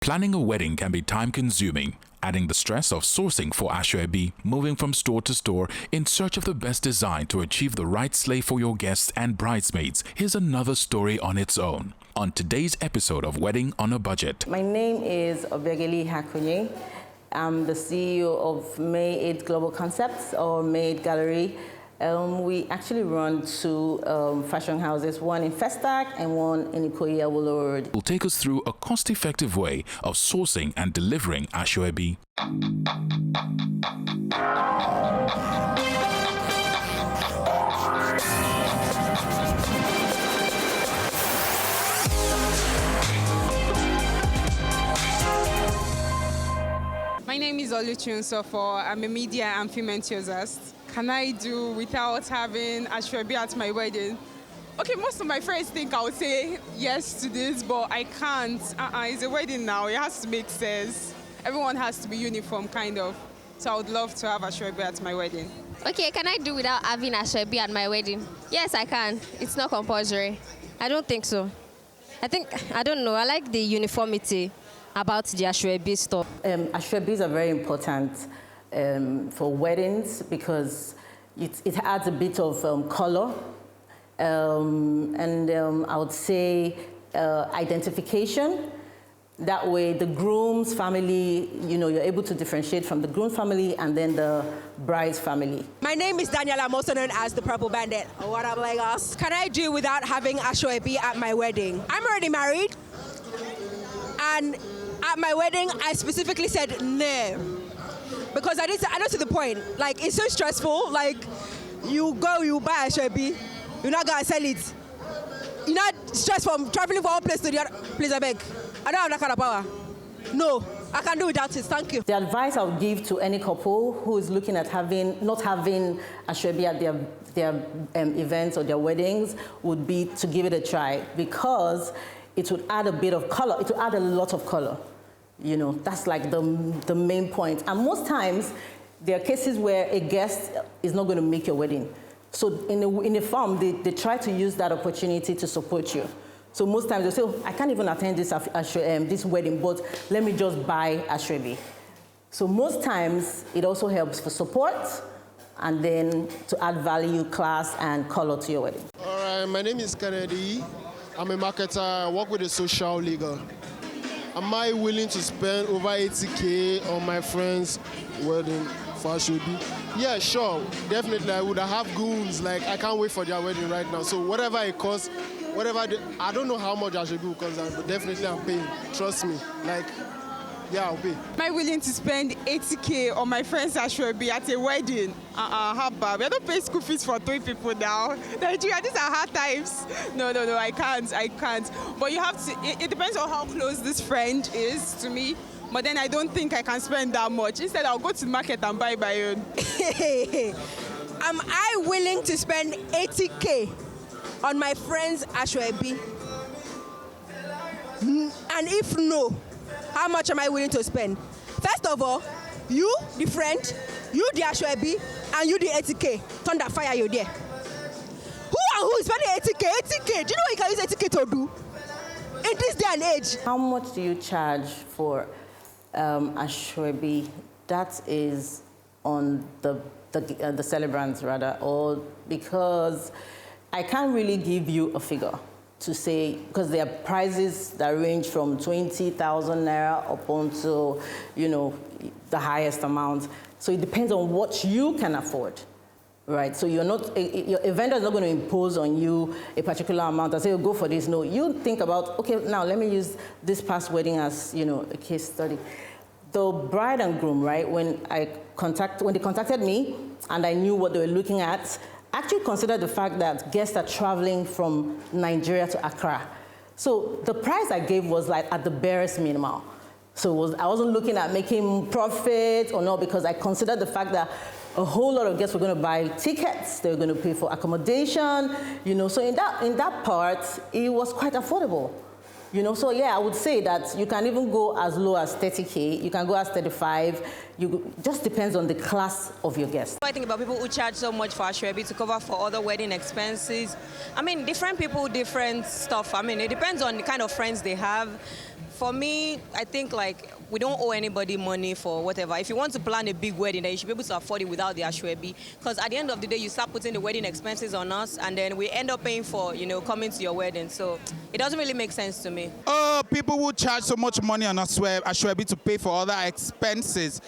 Planning a wedding can be time-consuming, adding the stress of sourcing for Aso Ebi, moving from store to store in search of the best design to achieve the right sleigh for your guests and bridesmaids. Here's another story on its own on today's episode of Wedding on a Budget. My name is Obegeli Hakunye. I'm the CEO of May 8 Global Concepts, or May 8 Gallery. We actually run two fashion houses, one in Festac and one in Ikoyi Awolo Road. Will take us through a cost-effective way of sourcing and delivering Aso Ebi. My name is Oluchun Sofo. I'm a media and film enthusiast. Can I do without having Aso Ebi at my wedding? Okay, most of my friends think I would say yes to this, but I can't. It's a wedding now. It has to make sense. Everyone has to be uniform, kind of. So I would love to have Aso Ebi at my wedding. Okay, can I do without having Aso Ebi at my wedding? Yes, I can. It's not compulsory. I don't think so. I don't know. I like the uniformity about the Aso Ebi stuff. Aso Ebis are very important for weddings because it adds a bit of color and I would say identification. That way the groom's family, you're able to differentiate from the groom family and then the bride's family. My name is Daniela, I'm also known as the Purple Bandit. What up, Lagos? Can I do without having Aso Ebi at my wedding? I'm already married, and at my wedding, I specifically said no. Because I don't see the point. Like, it's so stressful. Like, you buy Aso Ebi, you're not gonna sell it. You're not stressed from traveling from one place to the other. Please, I beg. I don't have that kind of power. No, I can do without it. Thank you. The advice I would give to any couple who is looking at not having Aso Ebi at their events or their weddings would be to give it a try, because it would add a bit of color. It would add a lot of color. That's like the main point. And most times, there are cases where a guest is not going to make your wedding. So in a firm, they try to use that opportunity to support you. So most times they say, oh, I can't even attend this wedding, but let me just buy Aso Ebi. So most times, it also helps for support and then to add value, class, and color to your wedding. All right, my name is Kennedy. I'm a marketer. I work with the social legal. Am I willing to spend over 80K on my friend's wedding for Aso Ebi? Yeah, sure. Definitely, I would have goons. Like, I can't wait for their wedding right now. So whatever it costs, I don't know how much Aso Ebi will cost, but definitely I'm paying. Trust me. Like, yeah, I'll pay. Am I willing to spend 80K on my friend's Aso Ebi at a wedding? How bad? We don't pay school fees for 3 people now. Nigeria, these are hard times. No, I can't. But you have to, it depends on how close this friend is to me. But then I don't think I can spend that much. Instead, I'll go to the market and buy my own. Am I willing to spend 80K on my friend's Aso Ebi? And if no, how much am I willing to spend? First of all, you, the friend, you, the Aso Ebi, and you, the 80K. Thunder fire, you there. Who is spending 80K? 80K. Do you know what you can use 80K to do? In this day and age. How much do you charge for Aso Ebi? That is on the celebrants, rather, or because I can't really give you a figure to say, because there are prices that range from 20,000 naira up until, the highest amount. So it depends on what you can afford, right? So your vendor is not going to impose on you a particular amount and say, oh, go for this. No, you think about, okay, now let me use this past wedding as, a case study. The bride and groom, right, when they contacted me and I knew what they were looking at, actually consider the fact that guests are traveling from Nigeria to Accra. So the price I gave was like at the barest minimal. So I wasn't looking at making profit or not, because I considered the fact that a whole lot of guests were going to buy tickets, they were going to pay for accommodation, so in that part, it was quite affordable. So yeah, I would say that you can even go as low as 30K, you can go as 35, just depends on the class of your guest. I think about people who charge so much for Aso Ebi to cover for other wedding expenses. Different people, different stuff. It depends on the kind of friends they have. For me, I think like we don't owe anybody money for whatever. If you want to plan a big wedding, then you should be able to afford it without the Aso Ebi. Because at the end of the day, you start putting the wedding expenses on us, and then we end up paying for, coming to your wedding. So it doesn't really make sense to me. Oh, people will charge so much money on Aso Ebi to pay for other expenses.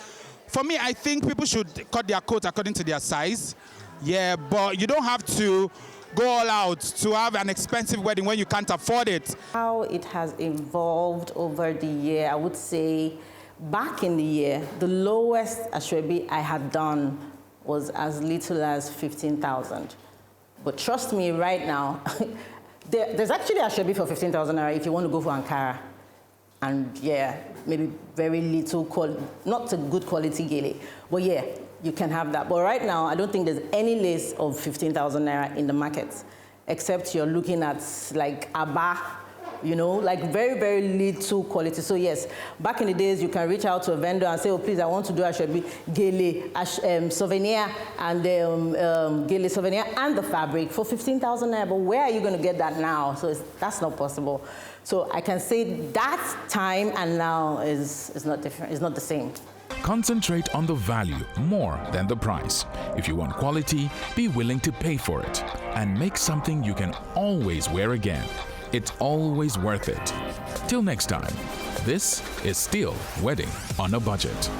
For me, I think people should cut their coat according to their size. Yeah, but you don't have to go all out to have an expensive wedding when you can't afford it. How it has evolved over the year, I would say back in the year, the lowest Aso Ebi I had done was as little as 15,000. But trust me, right now, there's actually Aso Ebi for 15,000 naira if you want to go for Ankara. And yeah, maybe very little, not a good quality gele. But yeah, you can have that. But right now, I don't think there's any lace of 15,000 naira in the market, except you're looking at like Abba, like very, very little quality. So yes, back in the days, you can reach out to a vendor and say, oh, please, I want to do Aso Ebi gele, souvenir, and gele souvenir and the fabric for 15,000 naira. But where are you going to get that now? So that's not possible. So I can say that time and now is not different. It's not the same. Concentrate on the value more than the price. If you want quality, be willing to pay for it and make something you can always wear again. It's always worth it. Till next time, this is still Wedding on a Budget.